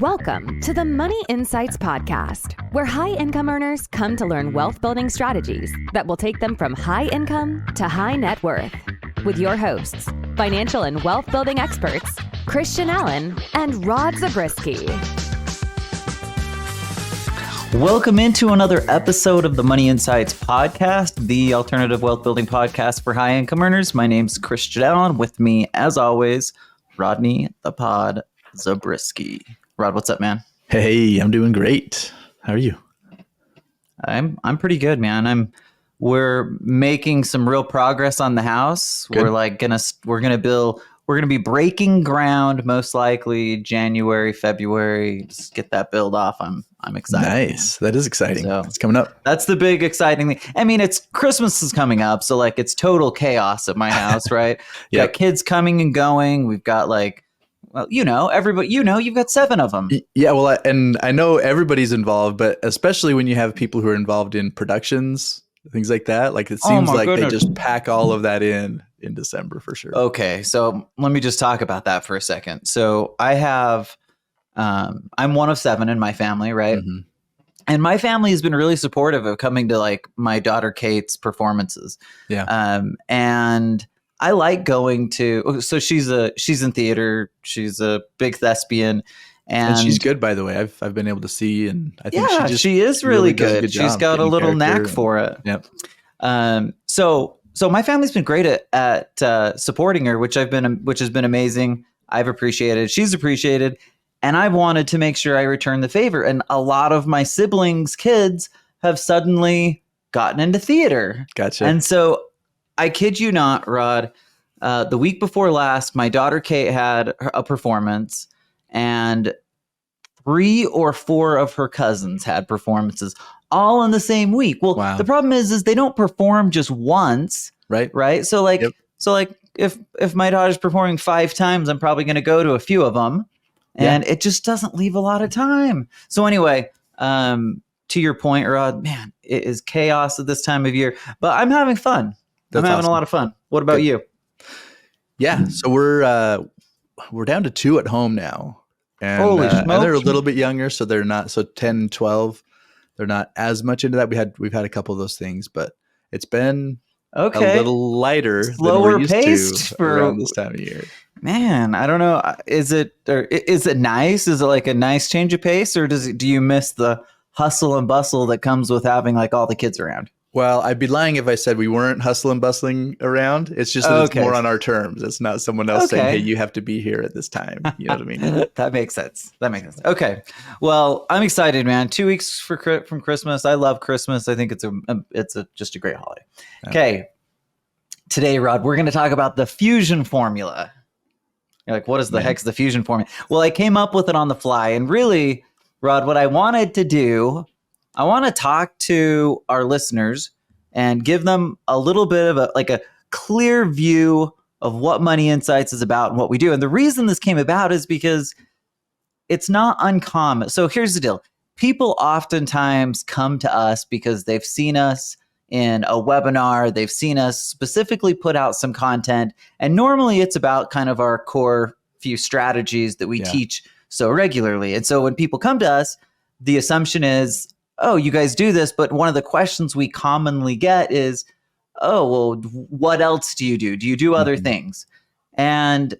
Welcome to the Money Insights Podcast, where high-income earners come to learn wealth-building strategies that will take them from high income to high net worth. With your hosts, financial and wealth-building experts, Christian Allen and Rod Zabriskie. Welcome into another episode of the Money Insights Podcast, the alternative wealth-building podcast for high-income earners. My name's Christian Allen. With me, as always, Rodney the Pod Zabriskie. Rod, what's up, man? Hey, I'm doing great. How are you? I'm pretty good, man. We're making some real progress on the house. Good. We're gonna be breaking ground most likely January, February. Just get that build off. I'm excited. Nice. That is exciting. So, it's coming up. That's the big exciting thing. I mean, it's Christmas is coming up, so like it's total chaos at my house, right? Yeah. Got kids coming and going. We've got everybody. You've got 7 of them. Yeah, well, and I know everybody's involved, but especially when you have people who are involved in productions, things like that. Like it seems like they just pack all of that in December for sure. Okay, so let me just talk about that for a second. So I have, I'm one of 7 in my family, right? Mm-hmm. And my family has been really supportive of coming to like my daughter Kate's performances. Yeah. And I like going to. So she's in theater. She's a big thespian, and she's good, by the way. I've been able to see, and I think she is really does a good. good She's job got a getting little knack character for it. Yep. So my family's been great at supporting her, which has been amazing. I've appreciated. She's appreciated, and I've wanted to make sure I return the favor. And a lot of my siblings' kids have suddenly gotten into theater. Gotcha. And so, I kid you not, Rod, the week before last, my daughter Kate had a performance, and 3 or 4 of her cousins had performances all in the same week. Well, Wow. The problem is they don't perform just once, Right. So if my daughter's performing 5 times, I'm probably going to go to a few of them, and it just doesn't leave a lot of time. So anyway, to your point, Rod, man, it is chaos at this time of year, but I'm having fun. That's I'm having awesome. a lot of fun. What about you? Yeah. So we're down to 2 at home now. And, Holy and they're a smokes. little bit younger, so they're not 10, 12. They're not as much into that. We've had a couple of those things, but it's been Okay. a little lighter, Slower than we're used paced to for- around this time of year. Man, I don't know. Is it nice? Is it like a nice change of pace, or do you miss the hustle and bustle that comes with having like all the kids around? Well, I'd be lying if I said we weren't hustling and bustling around. It's just that Okay. it's more on our terms. It's not someone else saying, Okay. "Hey, you have to be here at this time." You know what I mean? That makes sense. Okay. Well, I'm excited, man. 2 weeks from Christmas. I love Christmas. I think it's just a great holiday. Okay. Today, Rod, we're going to talk about the fusion formula. You're like, what is the heck's the fusion formula? Well, I came up with it on the fly, and really, Rod, what I wanted to do, I want to talk to our listeners and give them a little bit of a clear view of what Money Insights is about and what we do. And the reason this came about is because it's not uncommon. So here's the deal. People oftentimes come to us because they've seen us in a webinar, they've seen us specifically put out some content, and normally it's about kind of our core few strategies that we teach so regularly. And so when people come to us, the assumption is, oh, you guys do this, but one of the questions we commonly get is, oh, well, what else do you do? Do you do other things? And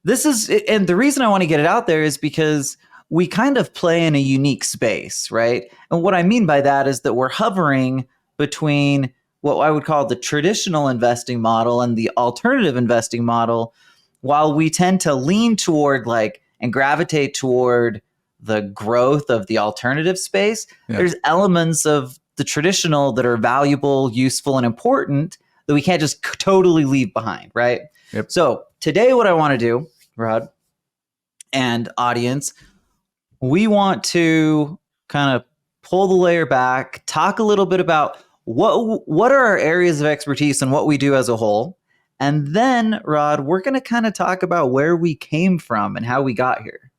the reason I want to get it out there is because we kind of play in a unique space, right? And what I mean by that is that we're hovering between what I would call the traditional investing model and the alternative investing model, while we tend to lean toward and gravitate toward the growth of the alternative space. Yeah. There's elements of the traditional that are valuable, useful, and important that we can't just totally leave behind, right? Yep. So today what I want to do, Rod, and audience, we want to kind of pull the layer back, talk a little bit about what are our areas of expertise and what we do as a whole. And then, Rod, we're going to kind of talk about where we came from and how we got here.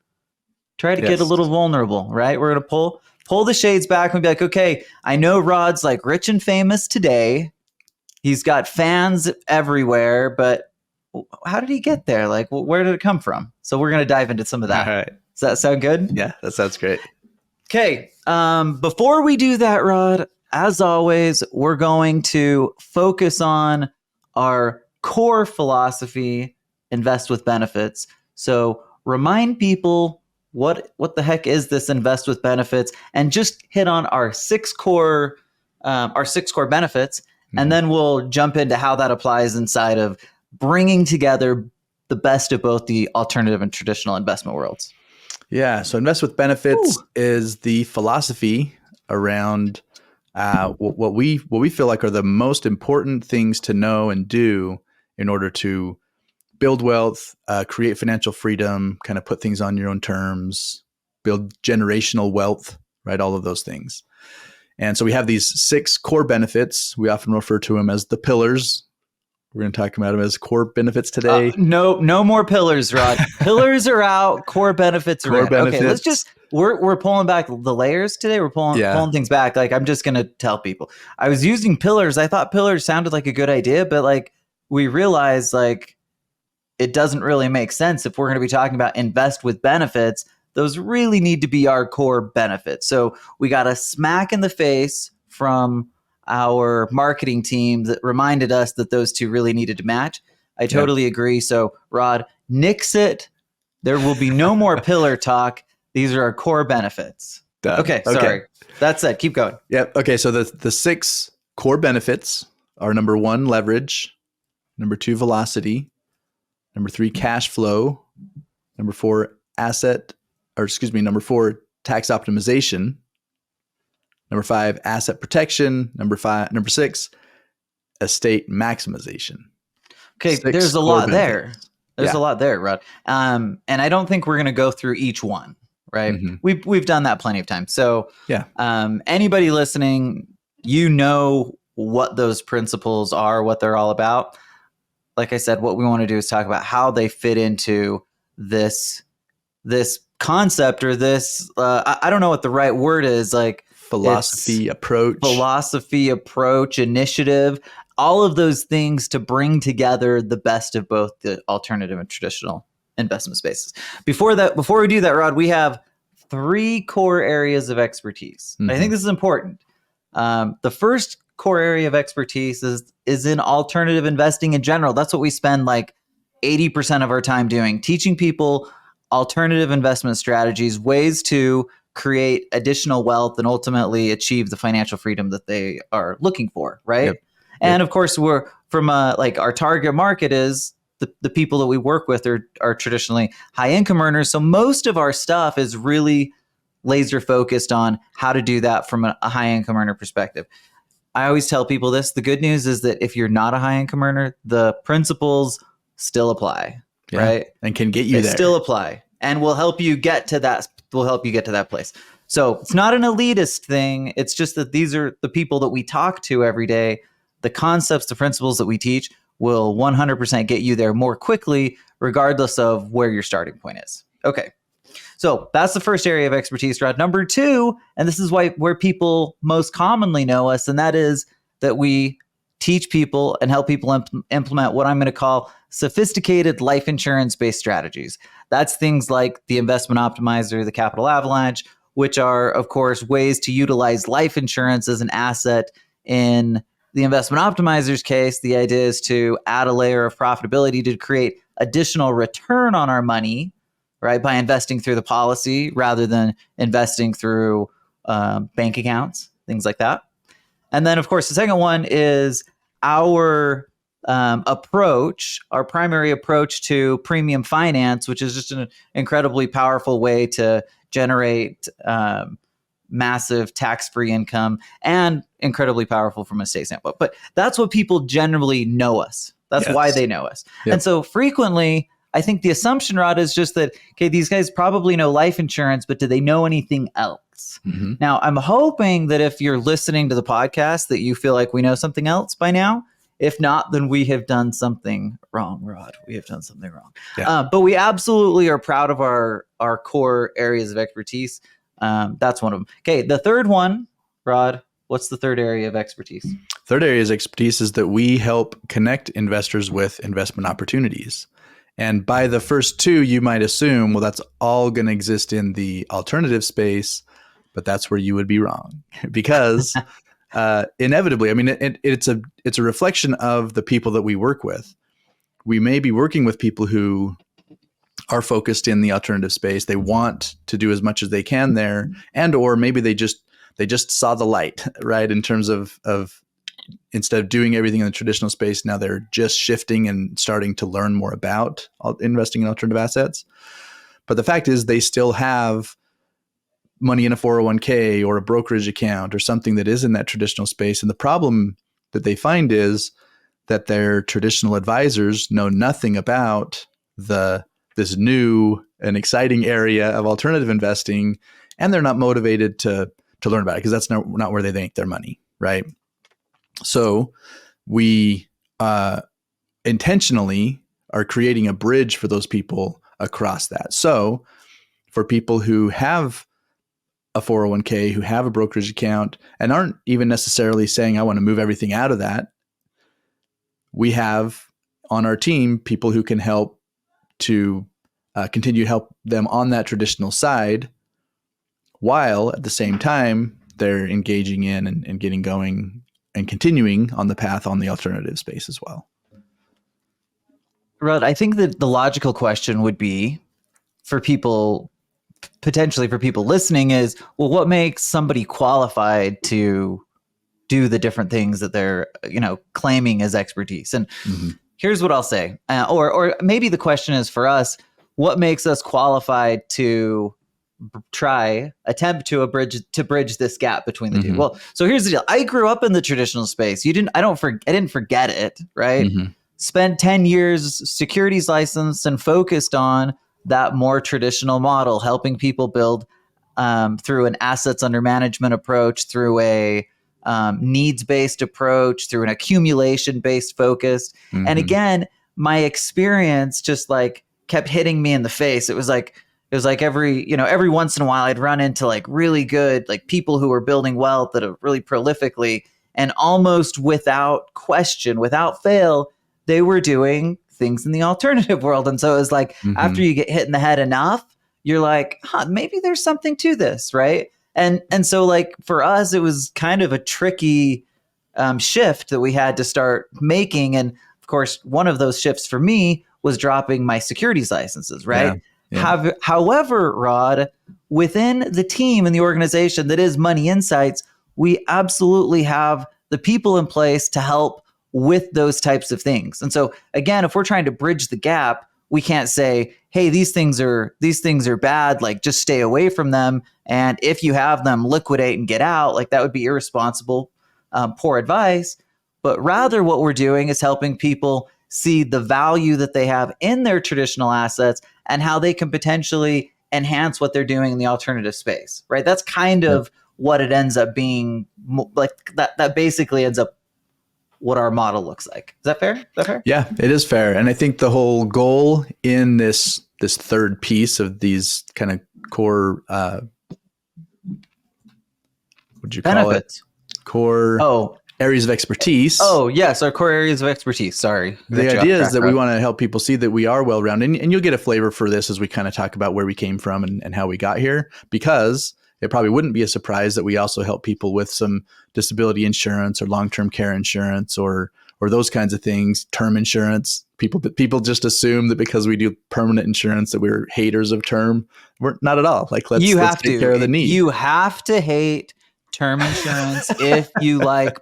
Try to get a little vulnerable, right? We're going to pull the shades back and be like, okay, I know Rod's like rich and famous today. He's got fans everywhere, but how did he get there? Like, where did it come from? So we're going to dive into some of that. All right. Does that sound good? Yeah, that sounds great. Okay. Before we do that, Rod, as always, we're going to focus on our core philosophy, invest with benefits. So remind people what the heck is this invest with benefits, and just hit on our six core benefits, and then we'll jump into how that applies inside of bringing together the best of both the alternative and traditional investment worlds. Yeah. So invest with benefits is the philosophy around what we feel like are the most important things to know and do in order to build wealth, create financial freedom, kind of put things on your own terms, build generational wealth, right? All of those things. And so we have these 6 core benefits. We often refer to them as the pillars. We're going to talk about them as core benefits today. No more pillars, Rod. Pillars are out. Core benefits are in. Okay, let's just, we're pulling back the layers today. We're pulling things back. Like, I'm just going to tell people. I was using pillars. I thought pillars sounded like a good idea, but like we realized like it doesn't really make sense if we're going to be talking about invest with benefits. Those really need to be our core benefits. So we got a smack in the face from our marketing team that reminded us that those two really needed to match. I totally agree. So Rod, nix it. There will be no more pillar talk. These are our core benefits. Done. Okay, sorry. That's it. Keep going. Yep. Okay, so the 6 core benefits are: number 1, leverage; number 2, velocity; number 3, cash flow; number 4, number 4, tax optimization; number 5, asset protection; number 6, estate maximization. Okay, there's a lot there. There's a lot there, Rod. And I don't think we're going to go through each one, right? Mm-hmm. We've done that plenty of times. So anybody listening, you know what those principles are, what they're all about. Like I said, what we want to do is talk about how they fit into this concept, or this, I don't know what the right word is, like philosophy, approach, initiative, all of those things to bring together the best of both the alternative and traditional investment spaces. Before we do that, Rod, we have 3 core areas of expertise. Mm-hmm. I think this is important. The first core area of expertise is in alternative investing in general. That's what we spend like 80% of our time doing, teaching people alternative investment strategies, ways to create additional wealth and ultimately achieve the financial freedom that they are looking for, right? Yep. And of course, we're from like our target market is the people that we work with are traditionally high income earners. So most of our stuff is really laser focused on how to do that from a high income earner perspective. I always tell people this: the good news is that if you're not a high income earner, the principles still apply, right? And can get you there. Still apply, and will help you get to that. Will help you get to that place. So it's not an elitist thing. It's just that these are the people that we talk to every day. The concepts, the principles that we teach will 100% get you there more quickly, regardless of where your starting point is. Okay. So that's the first area of expertise, Rod. Number 2, and this is where people most commonly know us, and that is that we teach people and help people implement what I'm going to call sophisticated life insurance-based strategies. That's things like the investment optimizer, the capital avalanche, which are, of course, ways to utilize life insurance as an asset. In the investment optimizer's case, the idea is to add a layer of profitability to create additional return on our money, right, by investing through the policy rather than investing through bank accounts, things like that. And then, of course, the second one is our approach, our primary approach to premium finance, which is just an incredibly powerful way to generate massive tax-free income and incredibly powerful from a state standpoint. But that's what people generally know us. That's why they know us. Yep. And so frequently, I think the assumption, Rod, is just that, okay, these guys probably know life insurance, but do they know anything else? Mm-hmm. Now, I'm hoping that if you're listening to the podcast that you feel like we know something else by now. If not, then we have done something wrong, Rod. We have done something wrong. Yeah. But we absolutely are proud of our core areas of expertise. That's one of them. Okay, the third one, Rod, what's the third area of expertise? Third area of expertise is that we help connect investors with investment opportunities. And by the first two, you might assume, well, that's all going to exist in the alternative space, but that's where you would be wrong because inevitably, I mean, it's a reflection of the people that we work with. We may be working with people who are focused in the alternative space. They want to do as much as they can there, and or maybe they just saw the light, right? In terms of instead of doing everything in the traditional space, now they're just shifting and starting to learn more about investing in alternative assets. But the fact is they still have money in a 401k or a brokerage account or something that is in that traditional space. And the problem that they find is that their traditional advisors know nothing about this new and exciting area of alternative investing, and they're not motivated to learn about it because that's not where they make their money, right? So we intentionally are creating a bridge for those people across that. So for people who have a 401k, who have a brokerage account and aren't even necessarily saying, I want to move everything out of that, we have on our team people who can help to continue to help them on that traditional side, while at the same time they're engaging in and getting going and continuing on the path on the alternative space as well. Rod, I think that the logical question would be for people, potentially for people listening, is, well, what makes somebody qualified to do the different things that they're, claiming as expertise? And here's what I'll say, or maybe the question is for us, what makes us qualified to attempt to bridge this gap between the two? Well, so here's the deal. I grew up in the traditional space. I didn't forget it, right? Spent 10 years securities licensed and focused on that more traditional model, helping people build through an assets under management approach, through a needs-based approach, through an accumulation-based focus. And again, my experience just like kept hitting me in the face. It was like every once in a while I'd run into like really good, like people who were building wealth that are really prolifically, and almost without question, without fail, they were doing things in the alternative world. And so it was like, after you get hit in the head enough, you're like, maybe there's something to this, right? And so like for us, it was kind of a tricky shift that we had to start making. And of course, one of those shifts for me was dropping my securities licenses, right? Yeah. However, Rod, within the team and the organization that is Money Insights, we absolutely have the people in place to help with those types of things. And so again, if we're trying to bridge the gap, we can't say, hey, these things are bad, like just stay away from them. And if you have them, liquidate and get out. Like that would be irresponsible, poor advice. But rather what we're doing is helping people see the value that they have in their traditional assets and how they can potentially enhance what they're doing in the alternative space, right? That's kind of what it ends up being, like that basically ends up what our model looks like. Is that fair? Yeah, it is fair. And I think the whole goal in this third piece of these kind of core, what'd you call it? Core areas of expertise. Oh, yes, our core areas of expertise. Sorry. The idea is that we want to help people see that we are well-rounded. And you'll get a flavor for this as we kind of talk about where we came from and how we got here, because it probably wouldn't be a surprise that we also help people with some disability insurance or long-term care insurance or those kinds of things, term insurance. People just assume that because we do permanent insurance that we're haters of term. We're not at all. Like let's take care of the need. You have to hate term insurance if you like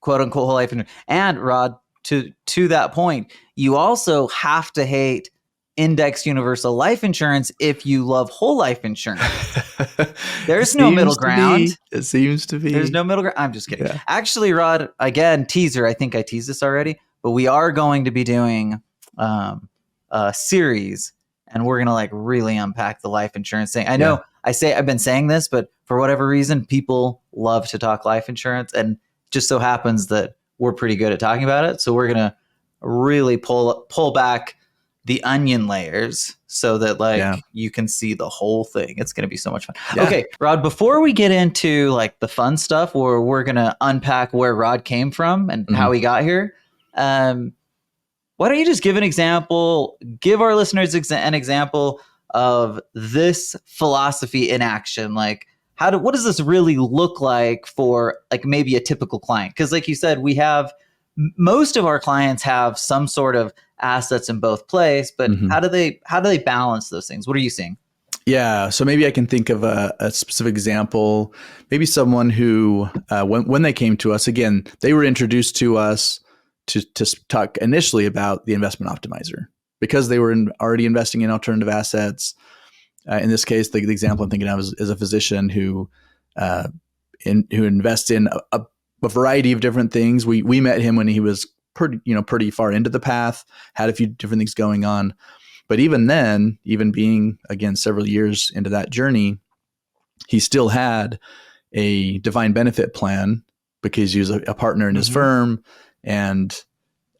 quote unquote whole life insurance. And Rod, to that point, you also have to hate index universal life insurance if you love whole life insurance. There's no middle ground. It seems to be. There's no middle ground. I'm just kidding. Yeah. Actually, Rod, again, teaser. I think I teased this already, but we are going to be doing a series, and we're going to like really unpack the life insurance thing. I know I've been saying this, but for whatever reason, people love to talk life insurance, and just so happens that we're pretty good at talking about it. So we're going to really pull back the onion layers so that you can see the whole thing. It's going to be so much fun. Yeah. Okay, Rod, before we get into like the fun stuff where we're going to unpack where Rod came from and how he got here, why don't you just give an example, give our listeners an example of this philosophy in action? Like, what does this really look like for like maybe a typical client? Because like you said, we have most of our clients have some sort of assets in both places, but how do they balance those things? What are you seeing? Yeah, so maybe I can think of a specific example. Maybe someone who, when they came to us, again, they were introduced to us to talk initially about the investment optimizer because they were already investing in alternative assets. In this case, the example I'm thinking of is a physician who invests in a variety of different things. We met him when he was pretty far into the path, had a few different things going on. But even then, even being, again, several years into that journey, he still had a defined benefit plan because he was a partner in his firm. And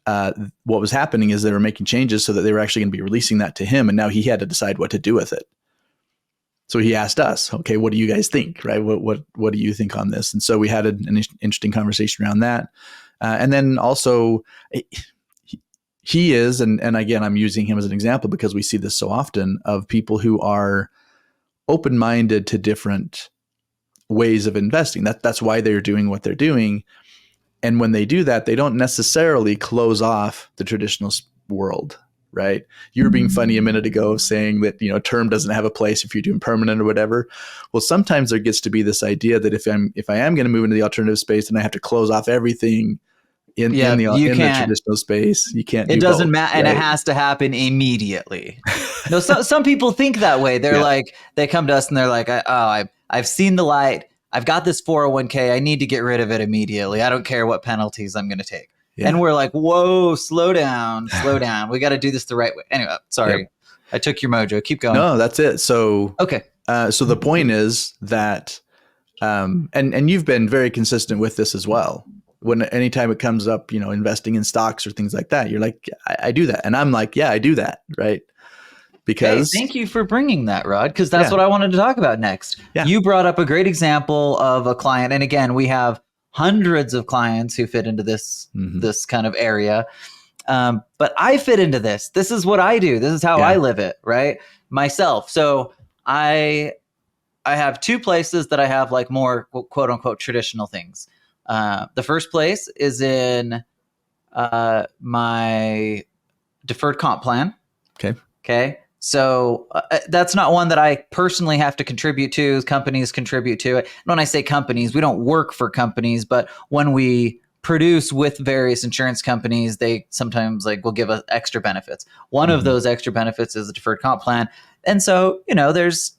what was happening is they were making changes so that they were actually going to be releasing that to him. And now he had to decide what to do with it. So he asked us, okay, what do you guys think, right? What do you think on this? And so we had an interesting conversation around that. And then also he is, and again, I'm using him as an example because we see this so often of people who are open-minded to different ways of investing. That's why they're doing what they're doing. And when they do that, they don't necessarily close off the traditional world, right? You were being funny a minute ago saying that, term doesn't have a place if you're doing permanent or whatever. Well, sometimes there gets to be this idea that if I am going to move into the alternative space, then I have to close off everything in the traditional space. You can't. It doesn't matter, right? and it has to happen immediately. No, some people think that way. They're like, they come to us and they're like, I've seen the light. I've got this 401k. I need to get rid of it immediately. I don't care what penalties I'm going to take. Yeah. And we're like, whoa, slow down. We got to do this the right way. Anyway, sorry. Yep. I took your mojo. Keep going. No, that's it. So, okay. So the point is that, and you've been very consistent with this as well. Anytime it comes up, investing in stocks or things like that, you're like, I do that. And I'm like, yeah, I do that. Right. Because thank you for bringing that, Rod, because that's what I wanted to talk about next. Yeah. You brought up a great example of a client. And again, we have hundreds of clients who fit into this kind of area. But I fit into this. This is what I do. This is how I live it, right? Myself. So I have two places that I have like more quote unquote traditional things. The first place is in my deferred comp plan. Okay. So that's not one that I personally have to contribute to. Companies contribute to it. And when I say companies, we don't work for companies, but when we produce with various insurance companies, they sometimes will give us extra benefits. One of those extra benefits is a deferred comp plan. And so, there's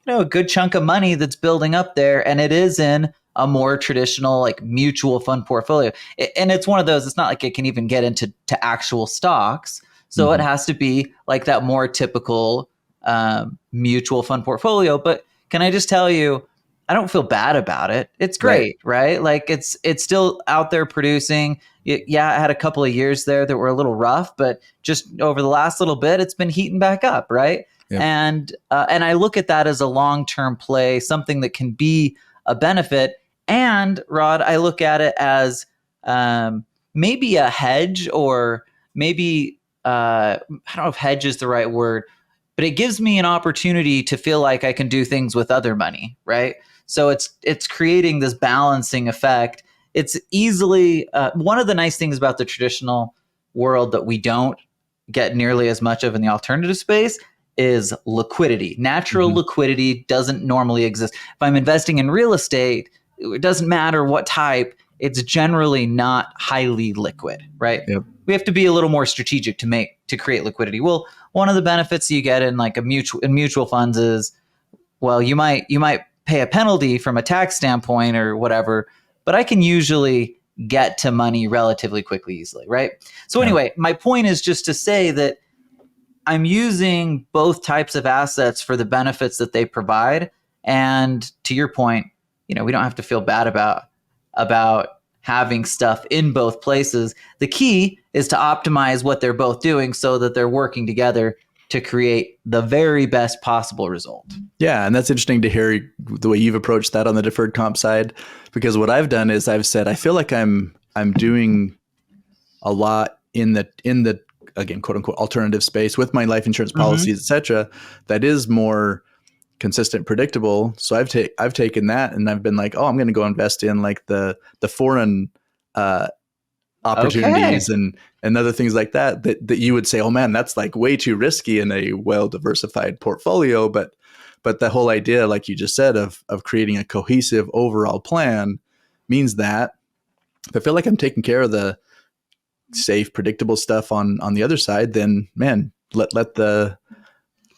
a good chunk of money that's building up there, and it is in a more traditional mutual fund portfolio. And it's one of those, it's not like it can even get into actual stocks. So it has to be like that more typical mutual fund portfolio. But can I just tell you, I don't feel bad about it. It's great, right? It's still out there producing. Yeah, I had a couple of years there that were a little rough, but just over the last little bit, it's been heating back up, right? Yep. And I look at that as a long-term play, something that can be a benefit. And Rod, I look at it as maybe a hedge, or maybe I don't know if hedge is the right word, but it gives me an opportunity to feel like I can do things with other money, right? So it's creating this balancing effect. It's easily one of the nice things about the traditional world that we don't get nearly as much of in the alternative space is liquidity. Natural liquidity doesn't normally exist. If I'm investing in real estate, it doesn't matter what type, it's generally not highly liquid, right? Yep. We have to be a little more strategic to create liquidity. Well, one of the benefits you get in mutual funds is, well, you might pay a penalty from a tax standpoint or whatever, but I can usually get to money relatively quickly, easily, right? So anyway, my point is just to say that I'm using both types of assets for the benefits that they provide. And to your point, we don't have to feel bad about having stuff in both places. The key is to optimize what they're both doing so that they're working together to create the very best possible result. Yeah, and that's interesting to hear the way you've approached that on the deferred comp side, because what I've done is I've said I feel like I'm doing a lot in the again, quote unquote, alternative space with my life insurance policies, et cetera, that is more consistent, predictable. So I've taken that and I've been like, oh, I'm going to go invest in like the foreign opportunities and other things like that you would say, oh man, that's like way too risky in a well-diversified portfolio. But the whole idea, like you just said, of creating a cohesive overall plan means that if I feel like I'm taking care of the safe, predictable stuff on the other side, then man, let the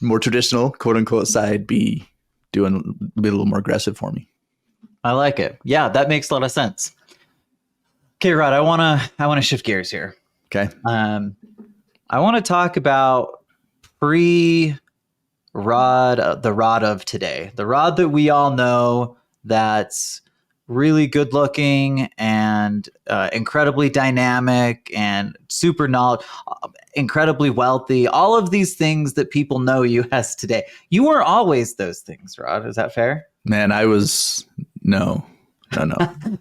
more traditional, quote unquote, side be a little more aggressive for me. I like it. Yeah, that makes a lot of sense. Okay, Rod, I wanna shift gears here. Okay. I want to talk about the Rod of today, the Rod that we all know, that's really good looking and incredibly dynamic and incredibly wealthy. All of these things that people know you as today. You weren't always those things, Rod. Is that fair? Man, I was no.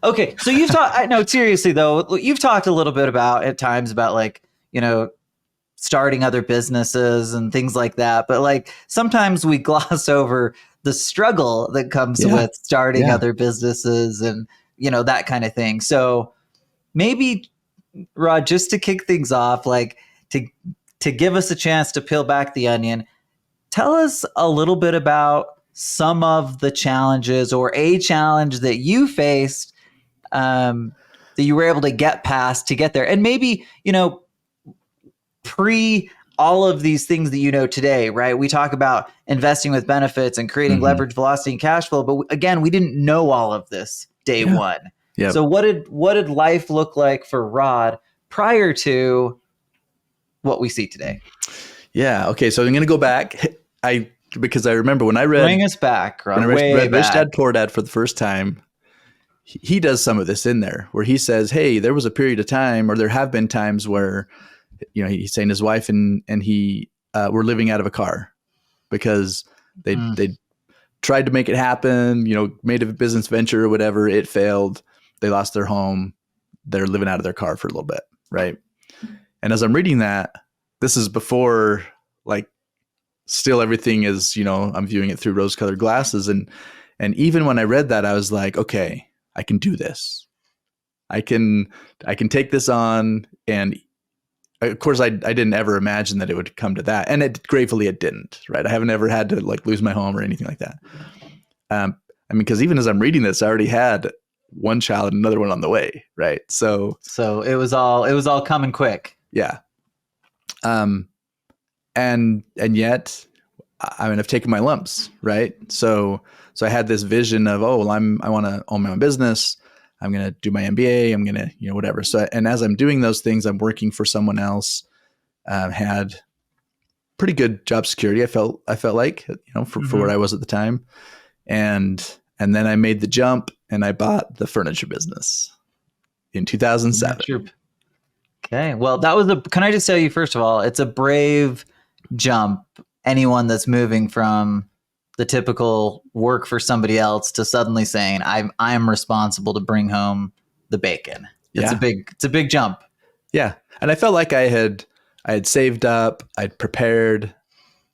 Okay, so you've talked. No, seriously though, you've talked a little bit about at times about like, you know, starting other businesses and things like that. But like sometimes we gloss over the struggle that comes with starting other businesses and, you know, that kind of thing. So maybe, Rod, just to kick things off, like to give us a chance to peel back the onion, tell us a little bit about some of the challenges or a challenge that you faced that you were able to get past to get there. And maybe, you know, pre all of these things that you know today, right? We talk about investing with benefits and creating leverage, velocity, and cash flow. But again, we didn't know all of this day one. Yep. So what did life look like for Rod prior to what we see today? Yeah. Okay. So I'm going to go back. Because I remember when I read, bring us back, Rod, when I read Rich Dad Poor Dad for the first time, he does some of this in there where he says, hey, there was a period of time, or there have been times where, you know, he's saying his wife and he were living out of a car because they tried to make it happen, you know, made a business venture or whatever. It failed. They lost their home. They're living out of their car for a little bit. Right. And as I'm reading that, this is before like still everything is, you know, I'm viewing it through rose-colored glasses. And even when I read that, I was like, okay, I can do this. I can take this on. And of course, I didn't ever imagine that it would come to that. And gratefully it didn't, right? I haven't ever had to like lose my home or anything like that. I mean, because even as I'm reading this, I already had one child and another one on the way, right? So it was all coming quick. Yeah. And yet, I mean, I've taken my lumps, right? So I had this vision of, oh, well, I want to own my own business. I'm going to do my MBA. I'm going to, you know, whatever. So, and as I'm doing those things, I'm working for someone else, had pretty good job security. I felt like, you know, for where I was at the time. And then I made the jump and I bought the furniture business in 2007. Okay. Well, can I just tell you, first of all, it's a brave jump. Anyone that's moving from the typical work for somebody else to suddenly saying I'm responsible to bring home the bacon. It's a big jump. Yeah. And I felt like I had saved up, I'd prepared,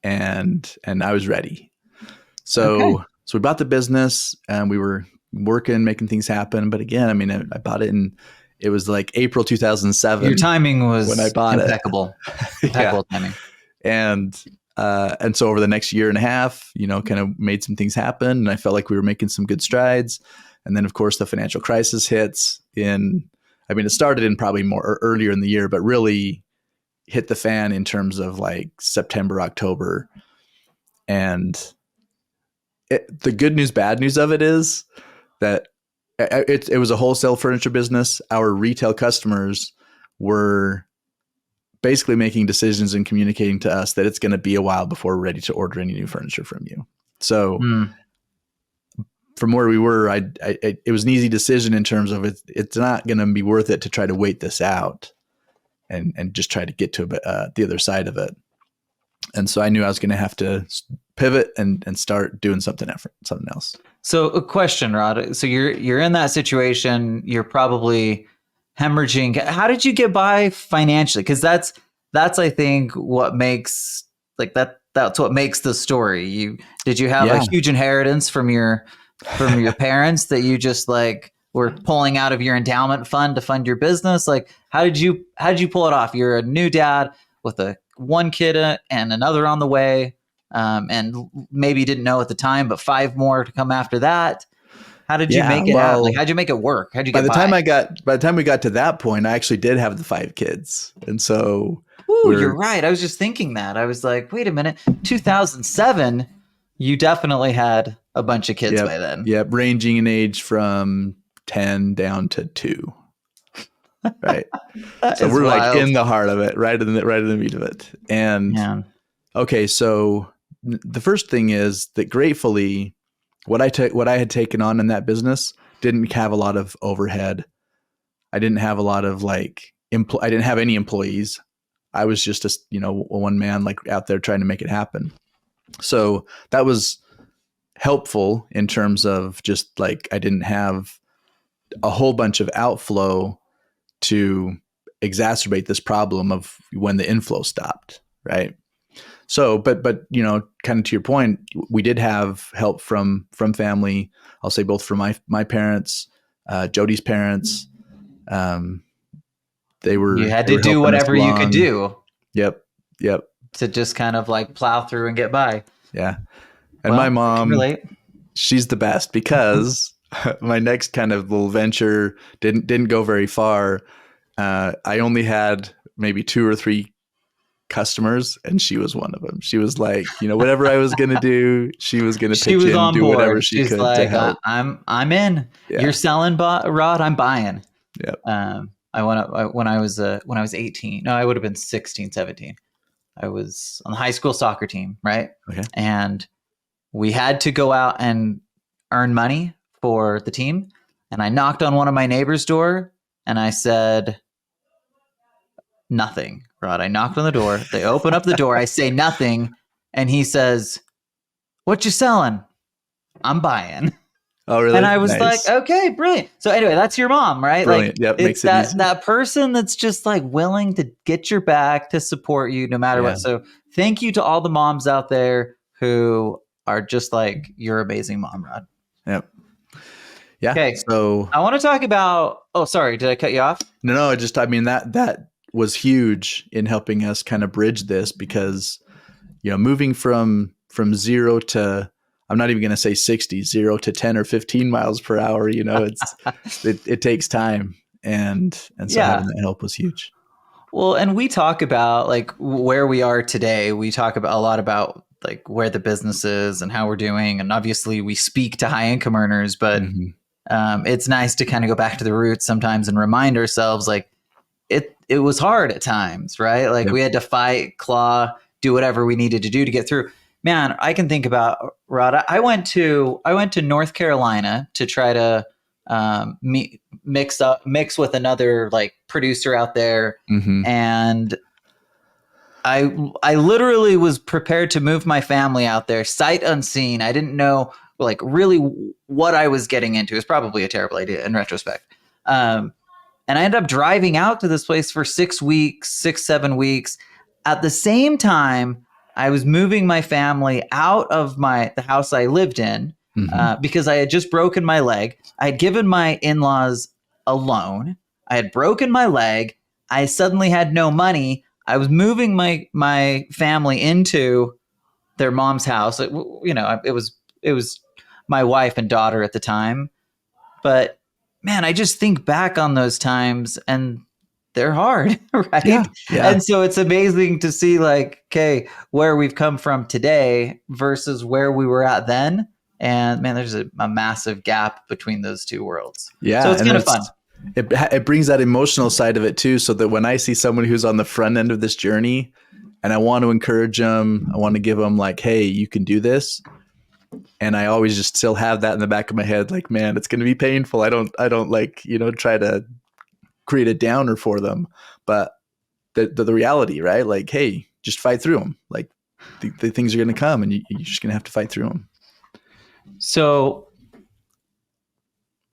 and I was ready. So we bought the business and we were working, making things happen. But again, I mean, I bought it in, it was like April 2007. Your timing was when I bought impeccable. Impeccable timing. And so over the next year and a half, you know, kind of made some things happen. And I felt like we were making some good strides. And then of course the financial crisis hits it started in probably more earlier in the year, but really hit the fan in terms of like September, October. And the good news, bad news of it is that it was a wholesale furniture business. Our retail customers were basically making decisions and communicating to us that it's going to be a while before we're ready to order any new furniture from you. So from where we were, it was an easy decision in terms of it's not going to be worth it to try to wait this out and just try to get to the other side of it. And so I knew I was going to have to pivot and start doing something else. So a question, Rod. So you're in that situation. You're probably hemorrhaging. How did you get by financially? Because that's I think what makes that's what makes the story. Did you have a huge inheritance from your parents that you just like were pulling out of your endowment fund to fund your business? Like how did you pull it off? You're a new dad with one kid and another on the way, and maybe you didn't know at the time, but 5 more to come after that. How did you make it happen? Like, how'd you make it work? How'd you get by? By the time we got to that point, I actually did have the 5 kids, and so. Ooh, you're right. I was just thinking that. I was like, wait a minute. 2007, you definitely had a bunch of kids by then. Yep, ranging in age from 10 down to 2. Right. So we're wild. Like in the heart of it, right in the meat of it. And okay, so the first thing is that gratefully, what I had taken on in that business didn't have a lot of overhead. I didn't have a lot of I didn't have any employees. I was just a one man like out there trying to make it happen. So that was helpful in terms of just like I didn't have a whole bunch of outflow to exacerbate this problem of when the inflow stopped, right? So, but kind of to your point, we did have help from family. I'll say both from my parents, Jody's parents. You had to do whatever you could do. Yep. To just kind of like plow through and get by. Yeah. And my mom, she's the best because my next kind of little venture didn't go very far. I only had maybe 2 or 3 customers, and she was one of them. She was like, whatever I was going to do, she was going to pitch in and do whatever she could to help. I'm in. Yeah. You're selling, Rod. I'm buying. Yep. When I was 18. No, I would have been 16, 17. I was on the high school soccer team, right? Okay. And we had to go out and earn money for the team. And I knocked on one of my neighbor's door and I said, nothing, Rod. I knocked on the door. They open up the door. I say nothing. And he says, what you selling? I'm buying. Oh, really? And I was like, okay, brilliant. So anyway, that's your mom, right? Brilliant. Like, yep, it's that person that's just like willing to get your back, to support you no matter what. So thank you to all the moms out there who are just like, you're amazing mom, Rod. Yep. Yeah. Okay. So I want to talk about, oh, sorry. Did I cut you off? No, that was huge in helping us kind of bridge this because, moving from 0 to, I'm not even going to say 60, 0 to 10 or 15 miles per hour. It takes time. And so having that help was huge. Well, and we talk about like where we are today. We talk about a lot about like where the business is and how we're doing. And obviously we speak to high income earners, but it's nice to kind of go back to the roots sometimes and remind ourselves like it was hard at times, right? Like we had to fight, claw, do whatever we needed to do to get through. Man, I can think about, Rod, I went to North Carolina to try to mix with another like producer out there. And I literally was prepared to move my family out there sight unseen. I didn't know like really what I was getting into. It's probably a terrible idea in retrospect. And I ended up driving out to this place for 6 weeks, 7 weeks. At the same time, I was moving my family out of the house I lived in because I had just broken my leg. I had given my in-laws a loan. I had broken my leg. I suddenly had no money. I was moving my family into their mom's house. It was my wife and daughter at the time. But man, I just think back on those times and they're hard, right? Yeah. And so it's amazing to see like, okay, where we've come from today versus where we were at then. And man, there's a massive gap between those two worlds. Yeah. So it's kind of fun. It brings that emotional side of it too. So that when I see someone who's on the front end of this journey and I want to encourage them, I want to give them like, hey, you can do this. And I always just still have that in the back of my head. Like, man, it's going to be painful. I don't like, try to create a downer for them, but the reality, right? Like, hey, just fight through them. Like the things are going to come and you're just going to have to fight through them. So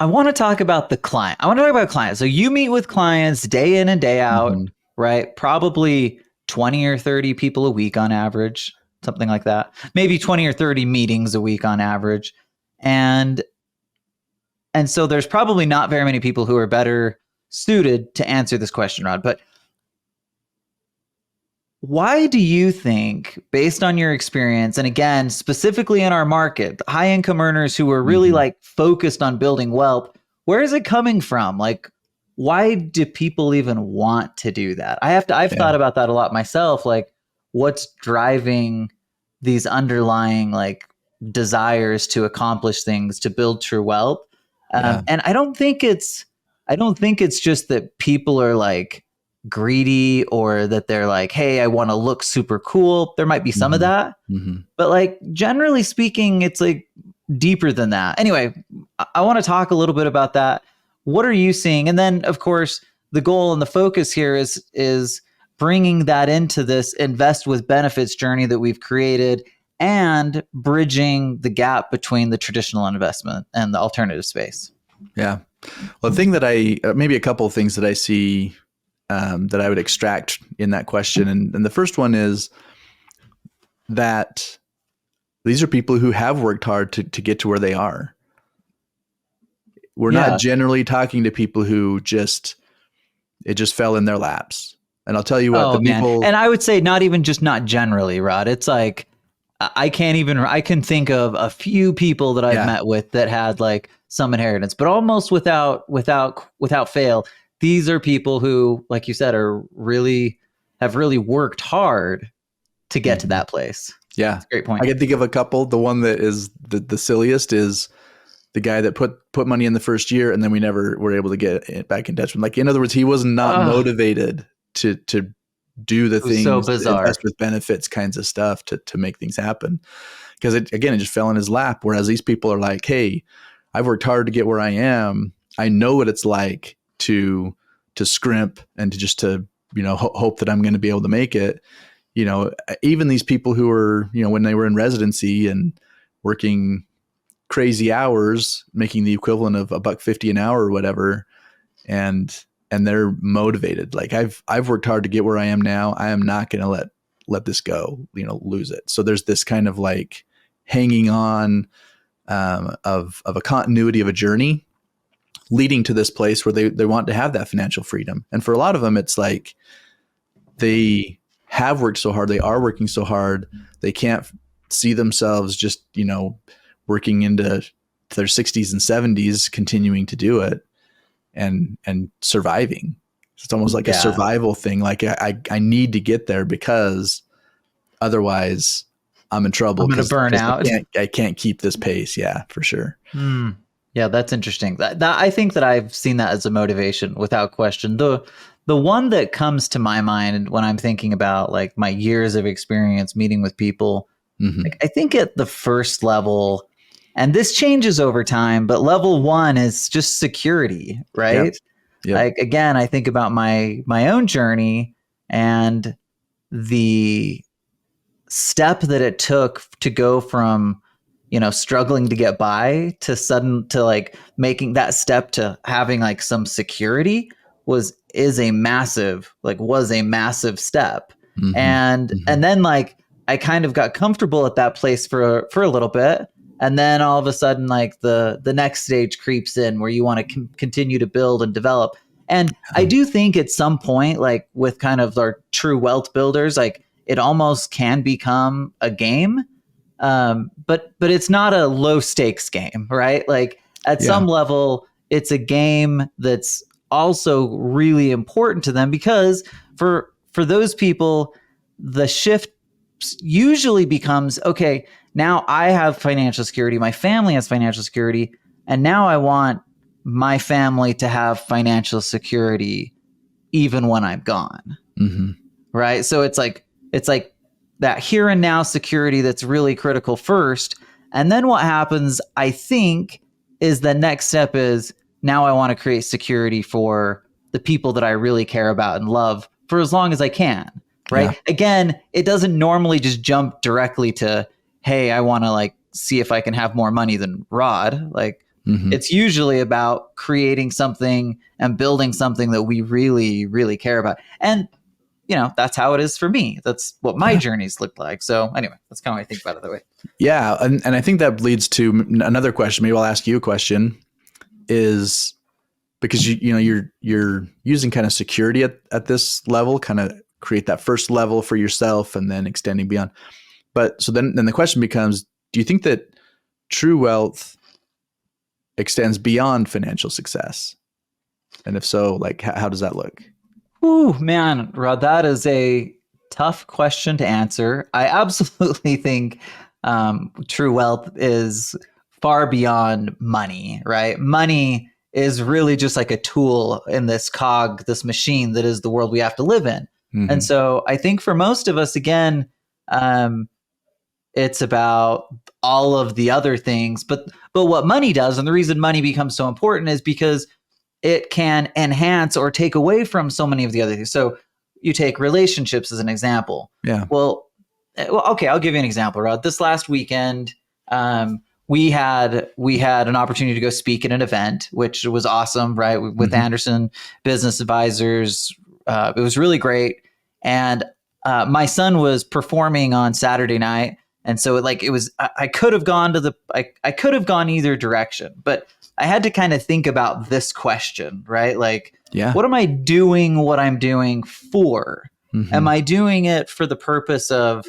I want to talk about the client. I want to talk about clients. So you meet with clients day in and day out, right? Probably 20 or 30 people a week on average, something like that. Maybe 20 or 30 meetings a week on average. And so there's probably not very many people who are better suited to answer this question, Rod. But why do you think, based on your experience, and again, specifically in our market, high income earners who are really like focused on building wealth, where is it coming from? Like, why do people even want to do that? I've thought about that a lot myself. Like, what's driving these underlying like desires to accomplish things, to build true wealth? And I don't think it's just that people are like greedy or that they're like, hey, I want to look super cool. There might be some of that, but like generally speaking, it's like deeper than that. Anyway, I want to talk a little bit about that. What are you seeing? And then of course, the goal and the focus here is bringing that into this invest with benefits journey that we've created and bridging the gap between the traditional investment and the alternative space. Yeah. Well, the thing that maybe a couple of things that I see that I would extract in that question. And the first one is that these are people who have worked hard to get to where they are. We're not generally talking to people who it just fell in their laps. And I'll tell you what, people, and I would say not generally, Rod. It's like, I can think of a few people that I've met with that had like some inheritance, but almost without fail, these are people who, like you said, have really worked hard to get to that place. Yeah. That's a great point. I can think of a couple. The one that is the silliest is the guy that put money in the first year and then we never were able to get it back in touch with him. Like, in other words, he was not motivated to do the things, so bizarre, invest with benefits kinds of stuff to make things happen. Because it just fell in his lap. Whereas these people are like, hey, I've worked hard to get where I am. I know what it's like to scrimp and to hope that I'm going to be able to make it. Even these people who are, when they were in residency and working crazy hours, making the equivalent of $1.50 an hour or whatever, and they're motivated. Like, I've worked hard to get where I am now. I am not going to let this go, lose it. So there's this kind of like hanging on of a continuity of a journey leading to this place where they want to have that financial freedom. And for a lot of them, it's like they have worked so hard. They are working so hard. They can't see themselves just, working into their 60s and 70s, continuing to do it and surviving. It's almost like a survival thing. Like I need to get there because otherwise I'm in trouble. I'm going to burn out. I can't keep this pace. Yeah, for sure. Yeah, that's interesting. That I think that I've seen that as a motivation without question. The one that comes to my mind when I'm thinking about like my years of experience meeting with people, like, I think at the first level, and this changes over time, but level one is just security, right? Yep. Like, again, I think about my own journey and the step that it took to go from, struggling to get by to like making that step to having like some security was a massive step. And then like I kind of got comfortable at that place for a little bit. And then all of a sudden, like the next stage creeps in where you want to continue to build and develop. And I do think at some point, like with kind of our true wealth builders, like it almost can become a game. But it's not a low stakes game, right? Like at some level, it's a game that's also really important to them because for those people, the shift usually becomes, okay, now I have financial security, my family has financial security, and now I want my family to have financial security even when I'm gone. Right? So it's like that here and now security that's really critical first. And then what happens, I think, is the next step is now I want to create security for the people that I really care about and love for as long as I can. Right? Yeah. Again, it doesn't normally just jump directly to, hey, I want to like see if I can have more money than Rod. Like Mhm. It's usually about creating something and building something that we really, really care about. And, that's how it is for me. That's what my journeys look like. So anyway, that's kind of how I think about it that way. Yeah. And I think that leads to another question. Maybe I'll ask you a question, is because you're using kind of security at this level, kind of create that first level for yourself and then extending beyond. But so then the question becomes, do you think that true wealth extends beyond financial success? And if so, like, how does that look? Ooh, man, Rod, that is a tough question to answer. I absolutely think true wealth is far beyond money, right? Money is really just like a tool in this cog, this machine that is the world we have to live in. Mm-hmm. And so I think for most of us, again, it's about all of the other things. But what money does, and the reason money becomes so important, is because it can enhance or take away from so many of the other things. So you take relationships as an example. Yeah. Well, okay, I'll give you an example, Rod. This last weekend, we had an opportunity to go speak at an event, which was awesome, right? With Anderson Business Advisors. It was really great. And my son was performing on Saturday night. And so I could have gone I could have gone either direction, but I had to kind of think about this question, right? Like, what am I doing what I'm doing for? Mm-hmm. Am I doing it for the purpose of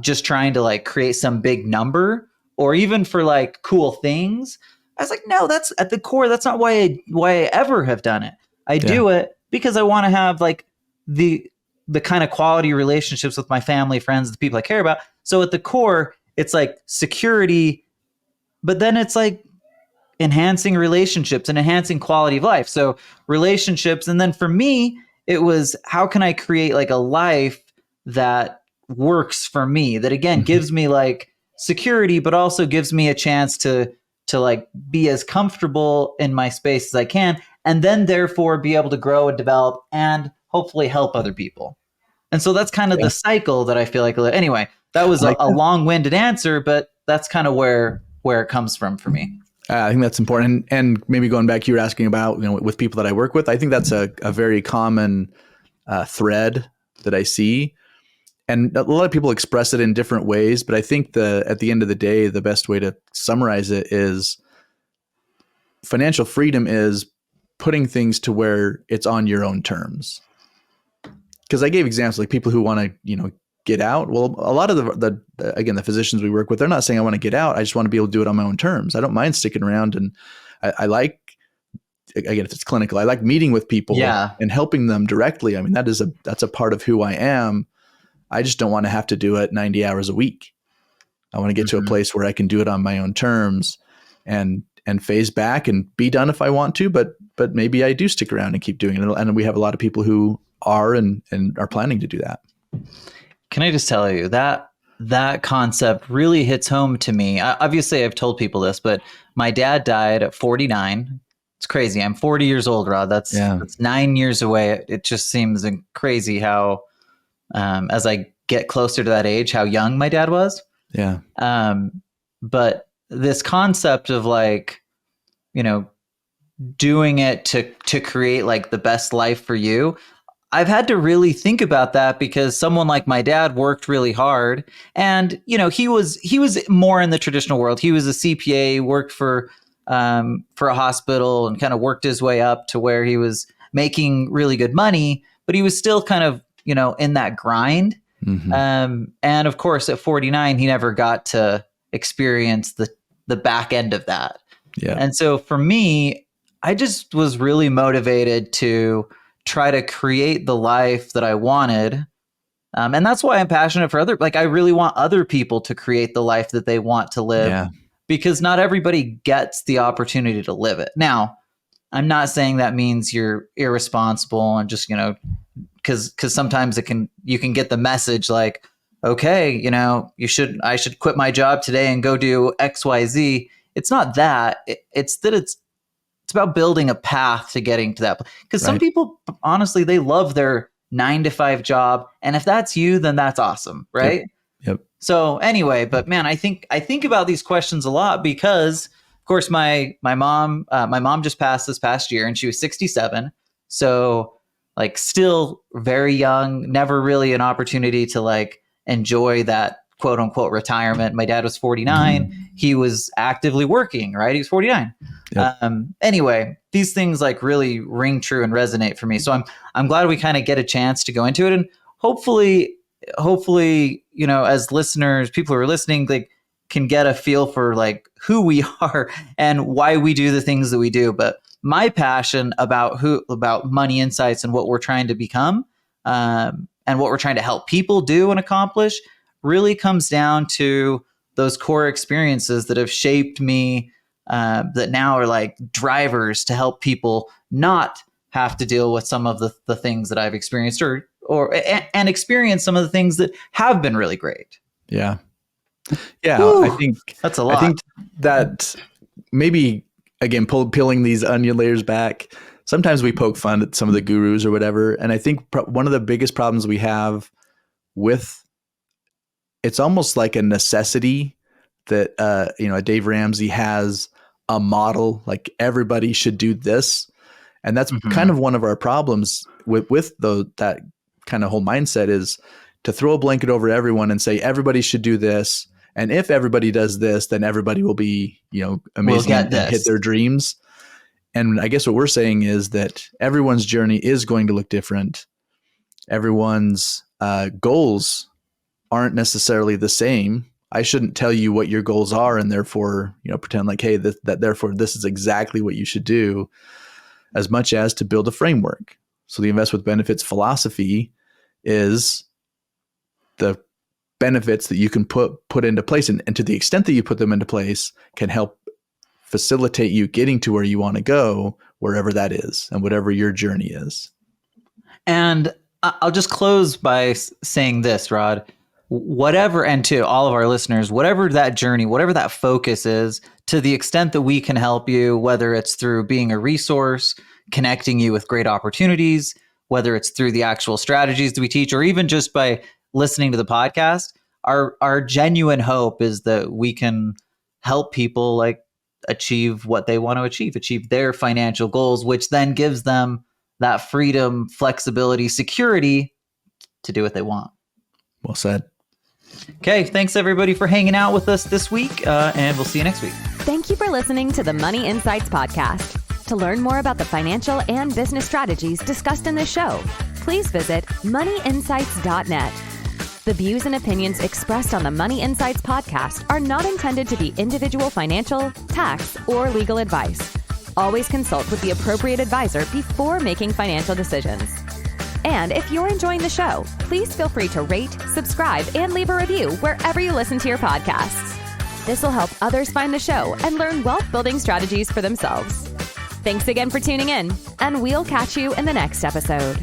just trying to like create some big number, or even for like cool things? I was like, no, that's at the core. That's not why I ever have done it. I do it because I want to have like the kind of quality relationships with my family, friends, the people I care about. So at the core, it's like security, but then it's like enhancing relationships and enhancing quality of life. So relationships. And then for me, it was, how can I create like a life that works for me, that again gives me like security, but also gives me a chance to like be as comfortable in my space as I can, and then therefore be able to grow and develop and hopefully help other people. And so that's kind of the cycle that I feel like. Anyway, that was a long-winded answer, but that's kind of where it comes from for me. I think that's important. And maybe going back, you were asking about, with people that I work with, I think that's a very common thread that I see. And a lot of people express it in different ways, but I think at the end of the day, the best way to summarize it is financial freedom is putting things to where it's on your own terms. Because I gave examples like people who want to, get out. Well, a lot of the physicians we work with, they're not saying I want to get out. I just want to be able to do it on my own terms. I don't mind sticking around, and I like, again, if it's clinical, I like meeting with people and helping them directly. I mean, that's a part of who I am. I just don't want to have to do it 90 hours a week. I want to get to a place where I can do it on my own terms and phase back and be done if I want to, but maybe I do stick around and keep doing it. And we have a lot of people who are and are planning to do that. Can I just tell you that concept really hits home to me? Obviously, I've told people this, but my dad died at 49. It's crazy. I'm 40 years old, Rod. That's 9 years away. It just seems crazy how, as I get closer to that age, how young my dad was. Yeah. But this concept of like, doing it to create like the best life for you, I've had to really think about that, because someone like my dad worked really hard, and he was more in the traditional world. He was a CPA, worked for a hospital, and kind of worked his way up to where he was making really good money, but he was still kind of in that grind. And of course, at 49, he never got to experience the back end of that. Yeah. And so for me, I just was really motivated to try to create the life that I wanted. And that's why I'm passionate for I really want other people to create the life that they want to live, because not everybody gets the opportunity to live it. Now, I'm not saying that means you're irresponsible and just, because sometimes you can get the message like, okay, I should quit my job today and go do XYZ. It's not that. It's that it's about building a path to getting to that. Because some people, honestly, they love their 9-to-5 job. And if that's you, then that's awesome. Right. Yep. So anyway, but man, I think about these questions a lot, because course, my mom just passed this past year, and she was 67. So like still very young, never really an opportunity to like enjoy that quote unquote retirement. My dad was 49. He was actively working, right? He was 49. Yep. Anyway, these things like really ring true and resonate for me. So I'm glad we kind of get a chance to go into it, and hopefully, you know, as listeners, people who are listening, like can get a feel for like who we are and why we do the things that we do. But my passion about Money Insights and what we're trying to become, and what we're trying to help people do and accomplish really comes down to those core experiences that have shaped me, that now are like drivers to help people not have to deal with some of the things that I've experienced and experience some of the things that have been really great. Yeah. Yeah. Whew, I think that's a lot. I think that maybe, again, peeling these onion layers back, sometimes we poke fun at some of the gurus or whatever. And I think one of the biggest problems we have with, it's almost like a necessity that, you know, Dave Ramsey has a model, like everybody should do this. And that's kind of one of our problems with that kind of whole mindset, is to throw a blanket over everyone and say, everybody should do this. And if everybody does this, then everybody will be, you know, amazing and hit their dreams. And I guess what we're saying is that everyone's journey is going to look different. Everyone's goals aren't necessarily the same. I shouldn't tell you what your goals are and therefore, you know, pretend like, hey, therefore this is exactly what you should do, as much as to build a framework. So the Invest with Benefits philosophy is the benefits that you can put into place, and to the extent that you put them into place can help facilitate you getting to where you want to go, wherever that is and whatever your journey is. And I'll just close by saying this, Rod, whatever, and to all of our listeners, whatever that journey, whatever that focus is, to the extent that we can help you, whether it's through being a resource, connecting you with great opportunities, whether it's through the actual strategies that we teach, or even just by listening to the podcast, our genuine hope is that we can help people like achieve what they want to achieve their financial goals, which then gives them that freedom, flexibility, security to do what they want. Well said. Okay, thanks everybody for hanging out with us this week, and we'll see you next week. Thank you for listening to the Money Insights podcast. To learn more about the financial and business strategies discussed in this show, please visit moneyinsights.net. The views and opinions expressed on the Money Insights podcast are not intended to be individual financial, tax, or legal advice. Always consult with the appropriate advisor before making financial decisions. And if you're enjoying the show, please feel free to rate, subscribe, and leave a review wherever you listen to your podcasts. This will help others find the show and learn wealth building strategies for themselves. Thanks again for tuning in, and we'll catch you in the next episode.